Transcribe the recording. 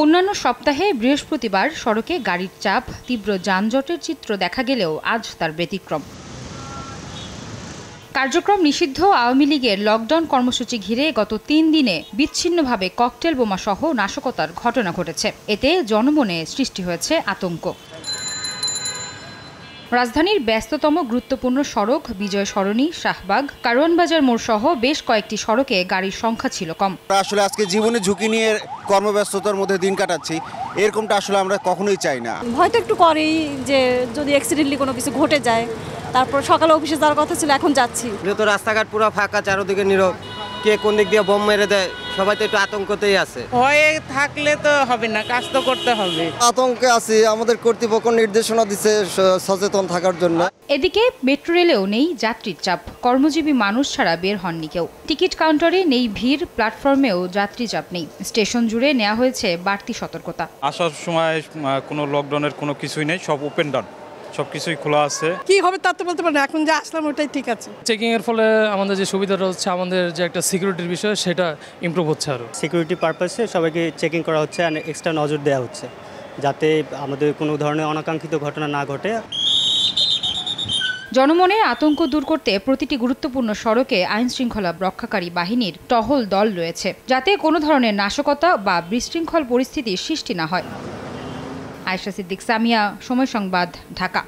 অন্যান্য সপ্তাহে বৃহস্পতিবার সড়কে গাড়ির চাপ, তীব্র যানজটের চিত্র দেখা গেলেও আজ তার ব্যতিক্রম। কার্যক্রম নিষিদ্ধ আওয়ামী লীগের লকডাউন কর্মসূচি ঘিরে গত ৩ দিনে বিচ্ছিন্নভাবে ককটেল বোমাসহ নাশকতার ঘটনা ঘটেছে। এতে জনমনে সৃষ্টি হয়েছে আতঙ্ক। রাজধানীর ব্যস্ততম গুরুত্বপূর্ণ সড়ক বিজয় সরণি, শাহবাগ, কারওয়ানবাজার মোড় সহ বেশ কয়েকটি সড়কে গাড়ির সংখ্যা ছিল কম। আসলে আজকে জীবনে ঝুঁকি নিয়ে কর্মব্যস্ততার মধ্যে দিন কাটাচ্ছি, এরকমটা আসলে আমরা কখনোই চাই না। ভয় তো একটু করেই যে যদি অ্যাক্সিডেন্টলি কোনো কিছু ঘটে যায়, তারপর সকালে অফিসে যাওয়ার কথা ছিল, এখন যাচ্ছি। যেহেতু রাস্তাঘাট পুরো ফাঁকা, চারদিকে নীরব, কে কোন দিক দিয়ে বোম মেরে দেয়, সবাই তো একটু আতঙ্কতেই আছে। ভয়ে থাকলে তো হবে না, কাজ তো করতে হবে। আতঙ্কে আছি, আমাদের কর্তৃপক্ষ নির্দেশনা দিচ্ছে সচেতন থাকার জন্য। এদিকে মেট্রো রেলেও নেই যাত্রীর চাপ, কর্মজীবী মানুষ ছাড়া বের হননি কেউ। টিকিট কাউন্টারে নেই ভিড়, প্ল্যাটফর্মেও যাত্রী চাপ নেই। স্টেশন জুড়ে নেওয়া হয়েছে বাড়তি সতর্কতা। আসার সময় কোনো লকডাউনের কোনো কিছুই নেই, সব ওপেন ডাউন, সবকিছুই খোলা আছে। কি হবে তা তো বলতে পারি না, এখন যে আসলাম ওটাই ঠিক আছে। চেকিং এর ফলে আমাদের যে সুবিধাটা হচ্ছে, আমাদের যে একটা সিকিউরিটির বিষয় সেটা ইমপ্রুভ হচ্ছে। আরও সিকিউরিটি পারপাসে সবাইকে চেকিং করা হচ্ছে, আর এক্সট্রা নজর দেওয়া হচ্ছে যাতে আমাদের কোনো ধরনের অনাকাঙ্ক্ষিত ঘটনা না ঘটে। জনমনের আতঙ্ক দূর করতে প্রতিটি গুরুত্বপূর্ণ সড়কে আইন শৃঙ্খলা রক্ষাকারী বাহিনীর টহল দল রয়েছে, যাতে কোনো ধরনের নাশকতা বা বিশৃঙ্খল পরিস্থিতির সৃষ্টি না হয়। আয়েশা সিদ্দিক, সামিয়া, সময় সংবাদ, ঢাকা।